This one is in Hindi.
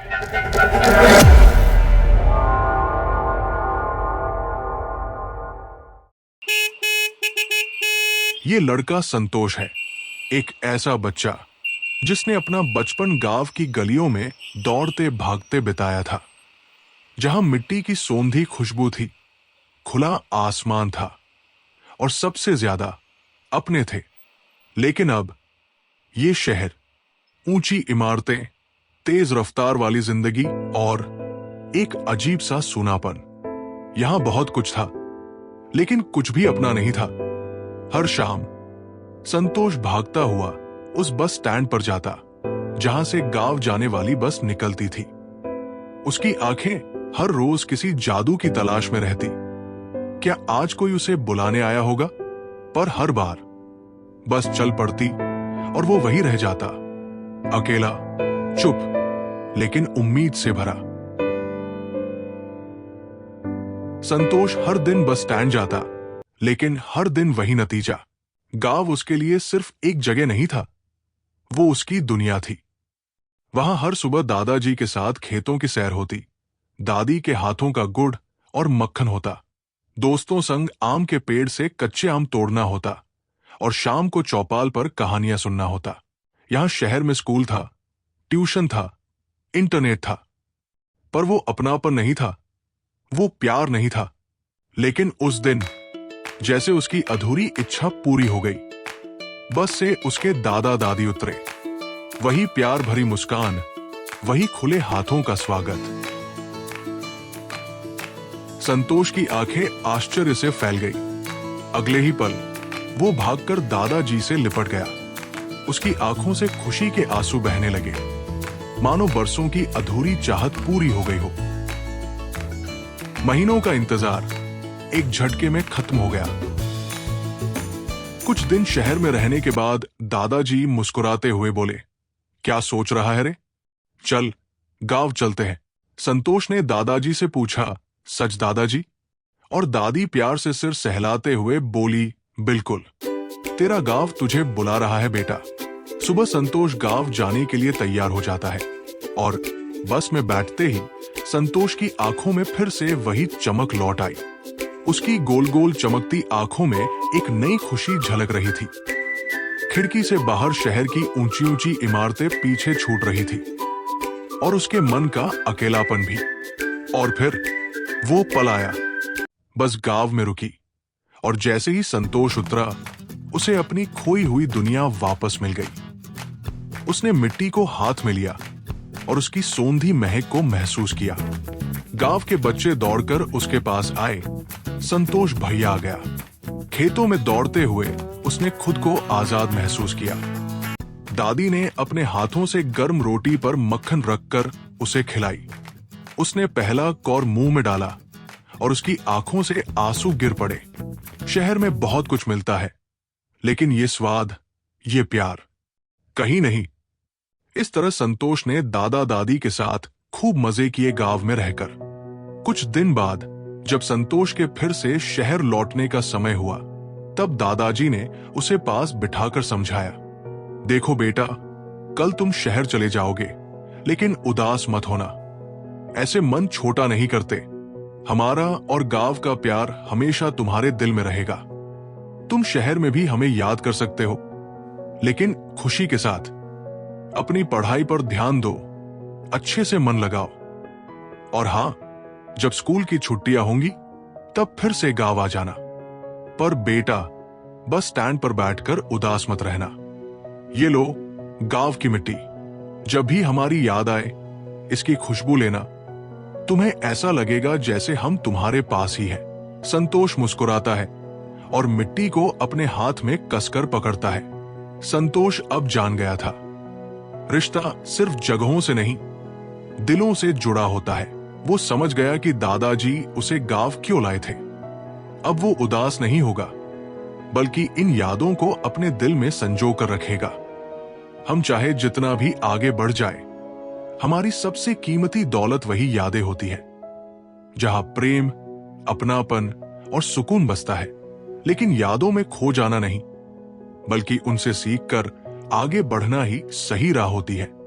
ये लड़का संतोष है, एक ऐसा बच्चा जिसने अपना बचपन गांव की गलियों में दौड़ते भागते बिताया था, जहां मिट्टी की सोंधी खुशबू थी, खुला आसमान था और सबसे ज्यादा अपने थे। लेकिन अब ये शहर, ऊंची इमारतें, तेज रफ्तार वाली जिंदगी और एक अजीब सा सूनापन। यहां बहुत कुछ था, लेकिन कुछ भी अपना नहीं था। हर शाम संतोष भागता हुआ उस बस स्टैंड पर जाता जहां से गांव जाने वाली बस निकलती थी। उसकी आंखें हर रोज किसी जादू की तलाश में रहती। क्या आज कोई उसे बुलाने आया होगा? पर हर बार बस चल पड़ती और वो वही रह जाता, अकेला, चुप, लेकिन उम्मीद से भरा। संतोष हर दिन बस स्टैंड जाता, लेकिन हर दिन वही नतीजा। गांव उसके लिए सिर्फ एक जगह नहीं था, वो उसकी दुनिया थी। वहां हर सुबह दादाजी के साथ खेतों की सैर होती, दादी के हाथों का गुड़ और मक्खन होता, दोस्तों संग आम के पेड़ से कच्चे आम तोड़ना होता और शाम को चौपाल पर कहानियां सुनना होता। यहां शहर में स्कूल था, ट्यूशन था, इंटरनेट था, पर वो अपनापन नहीं था, वो प्यार नहीं था। लेकिन उस दिन जैसे उसकी अधूरी इच्छा पूरी हो गई। बस से उसके दादा दादी उतरे, वही प्यार भरी मुस्कान, वही खुले हाथों का स्वागत। संतोष की आंखें आश्चर्य से फैल गई। अगले ही पल वो भागकर दादाजी से लिपट गया। उसकी आंखों से खुशी के आंसू बहने लगे, मानो बरसों की अधूरी चाहत पूरी हो गई हो। महीनों का इंतजार एक झटके में खत्म हो गया। कुछ दिन शहर में रहने के बाद दादाजी मुस्कुराते हुए बोले, क्या सोच रहा है रे? चल गांव चलते हैं। संतोष ने दादाजी से पूछा, सच दादाजी? और दादी प्यार से सिर सहलाते हुए बोली, बिल्कुल, तेरा गांव तुझे बुला रहा है बेटा। सुबह संतोष गांव जाने के लिए तैयार हो जाता है और बस में बैठते ही संतोष की आंखों में फिर से वही चमक लौट आई। उसकी गोल गोल चमकती आंखों में एक नई खुशी झलक रही थी। खिड़की से बाहर शहर की ऊंची ऊंची इमारतें पीछे छूट रही थी और उसके मन का अकेलापन भी। और फिर वो पल आया, बस गांव में रुकी और जैसे ही संतोष उतरा, उसे अपनी खोई हुई दुनिया वापस मिल गई। उसने मिट्टी को हाथ में लिया और उसकी सोंधी महक को महसूस किया। गांव के बच्चे दौड़कर उसके पास आए। संतोष भैया आ गया। खेतों में दौड़ते हुए उसने खुद को आजाद महसूस किया। दादी ने अपने हाथों से गर्म रोटी पर मक्खन रखकर उसे खिलाई। उसने पहला कौर मुंह में डाला और उसकी आंखों से आंसू गिर पड़े। शहर में बहुत कुछ मिलता है, लेकिन ये स्वाद, ये प्यार कहीं नहीं। इस तरह संतोष ने दादा दादी के साथ खूब मजे किए गांव में रहकर। कुछ दिन बाद जब संतोष के फिर से शहर लौटने का समय हुआ, तब दादाजी ने उसे पास बिठाकर समझाया, देखो बेटा, कल तुम शहर चले जाओगे, लेकिन उदास मत होना। ऐसे मन छोटा नहीं करते। हमारा और गांव का प्यार हमेशा तुम्हारे दिल में रहेगा। तुम शहर में भी हमें याद कर सकते हो, लेकिन खुशी के साथ। अपनी पढ़ाई पर ध्यान दो, अच्छे से मन लगाओ। और हां, जब स्कूल की छुट्टियां होंगी तब फिर से गांव आ जाना। पर बेटा, बस स्टैंड पर बैठकर उदास मत रहना। ये लो गांव की मिट्टी, जब भी हमारी याद आए इसकी खुशबू लेना। तुम्हें ऐसा लगेगा जैसे हम तुम्हारे पास ही हैं। संतोष मुस्कुराता है और मिट्टी को अपने हाथ में कसकर पकड़ता है। संतोष अब जान गया था, रिश्ता सिर्फ जगहों से नहीं, दिलों से जुड़ा होता है। वो समझ गया कि दादाजी उसे गांव क्यों लाए थे। अब वो उदास नहीं होगा, बल्कि इन यादों को अपने दिल में संजो कर रखेगा। हम चाहे जितना भी आगे बढ़ जाए, हमारी सबसे कीमती दौलत वही यादें होती है, जहां प्रेम, अपनापन और सुकून बसता है। लेकिन यादों में खो जाना नहीं, बल्कि उनसे सीखकर आगे बढ़ना ही सही राह होती है।